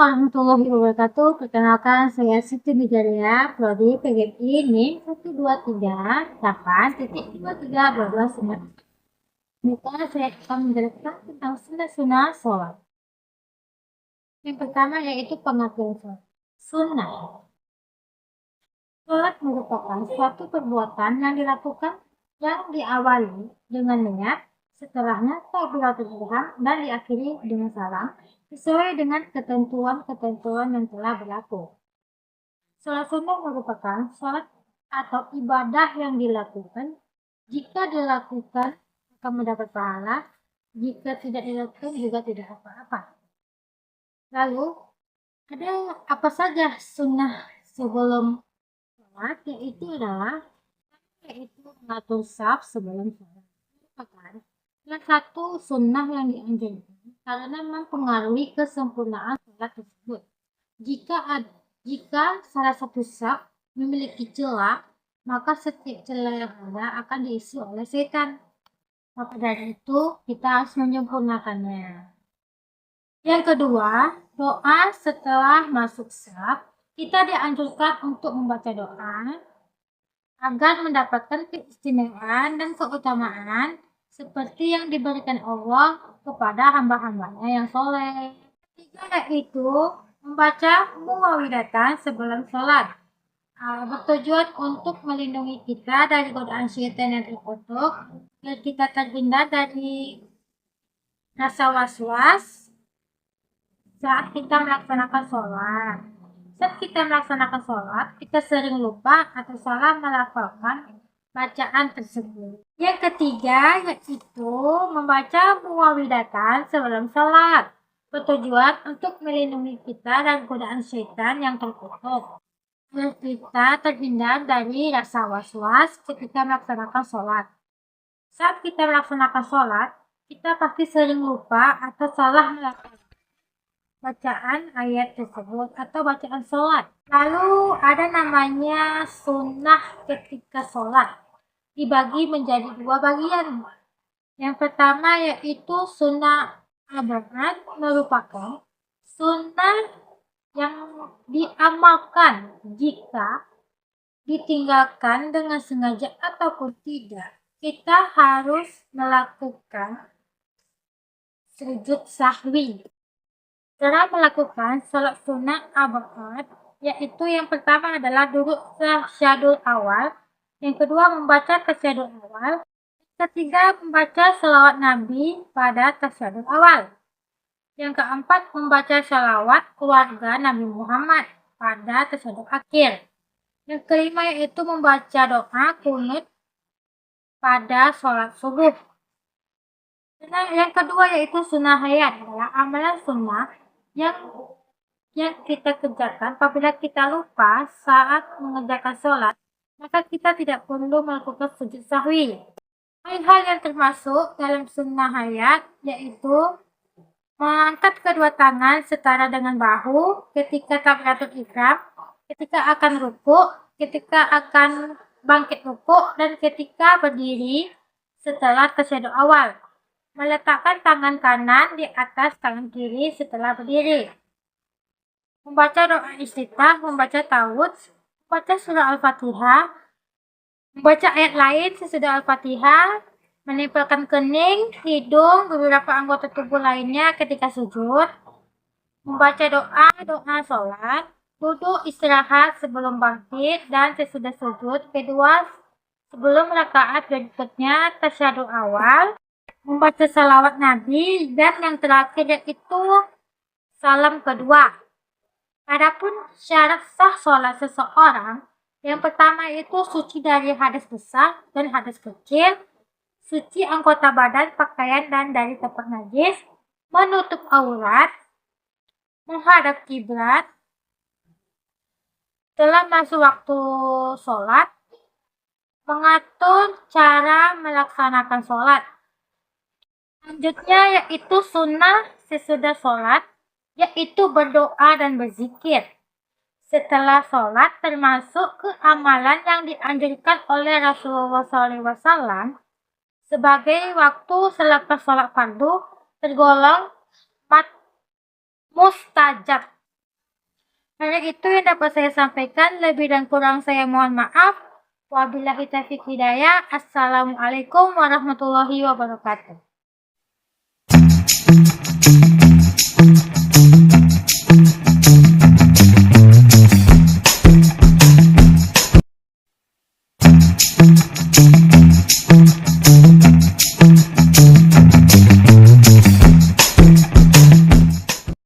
warahmatullahi wabarakatuh. Perkenalkan, saya Siti Nujaria, Prodi PGRI NIM 12388.2322. Maka saya akan menjelaskan tentang sunnah-sunnah sholat. Yang pertama yaitu pengertian sholat. Sunnah. Sholat merupakan suatu perbuatan yang dilakukan yang diawali dengan niat, setelahnya takbiratul ihram dan diakhiri dengan salam sesuai dengan ketentuan-ketentuan yang telah berlaku. Sholat sunnah merupakan sholat atau ibadah yang dilakukan. Jika dilakukan akan mendapat pahala, jika tidak dilakukan juga tidak apa-apa. Lalu ada apa saja sunnah sebelum sholat, yaitu mengatur shaf sebelum sholat. Merupakan salah satu sunnah yang dianjurkan karena mempengaruhi kesempurnaan sholat tersebut. Jika salah satu shaf memiliki celah, maka setiap celah yang ada akan diisi oleh setan. Maka dari itu kita harus menyempurnakannya. Yang kedua, doa setelah masuk shaf. Kita dianjurkan untuk membaca doa agar mendapatkan keistimewaan dan keutamaan seperti yang diberikan Allah kepada hamba-hambanya yang soleh. Ketiga yaitu membaca muawwidatan sebelum sholat. Bertujuan untuk melindungi kita dari godaan syaitan yang terkutuk, dan kita terhindar dari rasa was-was saat kita melaksanakan sholat. Saat kita melaksanakan sholat, kita sering lupa atau salah melafalkan bacaan tersebut. Yang ketiga yaitu membaca muawwidatan sebelum sholat. Bertujuan untuk melindungi kita dari godaan syaitan yang terkutuk, agar kita terhindar dari rasa was-was ketika melaksanakan sholat. Saat kita melaksanakan sholat, kita pasti sering lupa atau salah melakukan bacaan ayat tersebut atau bacaan sholat. Lalu ada namanya sunnah ketika sholat, dibagi menjadi dua bagian. Yang pertama yaitu sunnah abad, merupakan sunnah yang diamalkan jika ditinggalkan dengan sengaja ataupun tidak. Kita harus melakukan sujud sahwi. Cara melakukan sholat sunnah abad yaitu yang pertama adalah duduk tasyahud awal, yang kedua membaca tasyahud awal, ketiga membaca shalawat Nabi pada tasyahud awal, yang keempat membaca shalawat keluarga Nabi Muhammad pada tasyahud akhir, yang kelima yaitu membaca doa kunut pada sholat subuh. Yang kedua yaitu sunnah hayat, adalah amalan sunnah yang kita kerjakan apabila kita lupa saat mengerjakan sholat, maka kita tidak perlu melakukan sujud sahwi. Hal-hal yang termasuk dalam sunnah hayat yaitu mengangkat kedua tangan setara dengan bahu ketika takbiratul ihram, ketika akan rukuk, ketika akan bangkit rukuk, dan ketika berdiri setelah tasyahud awal. Meletakkan tangan kanan di atas tangan kiri setelah berdiri. Membaca doa istiftah, membaca tawud, membaca surah Al-Fatihah, membaca ayat lain sesudah Al-Fatihah, menempelkan kening, hidung, beberapa anggota tubuh lainnya ketika sujud, membaca doa sholat, duduk istirahat sebelum bangkit dan sesudah sujud kedua sebelum rakaat berikutnya tasyahud awal, membaca salawat Nabi, dan yang terakhir yaitu salam kedua. Adapun syarat sah sholat seseorang, yang pertama itu suci dari hadas besar dan hadas kecil, suci anggota badan, pakaian, dan dari tempat najis, menutup aurat, menghadap kiblat, telah masuk waktu sholat, mengatur cara melaksanakan sholat. Selanjutnya yaitu sunnah sesudah sholat, yaitu berdoa dan berzikir setelah sholat, termasuk keamalan yang dianjurkan oleh Rasulullah SAW sebagai waktu selepas sholat fardu tergolong mustajab. Hanya itu yang dapat saya sampaikan, lebih dan kurang saya mohon maaf. Wabillahi taufiq hidayah. Assalamualaikum warahmatullahi wabarakatuh.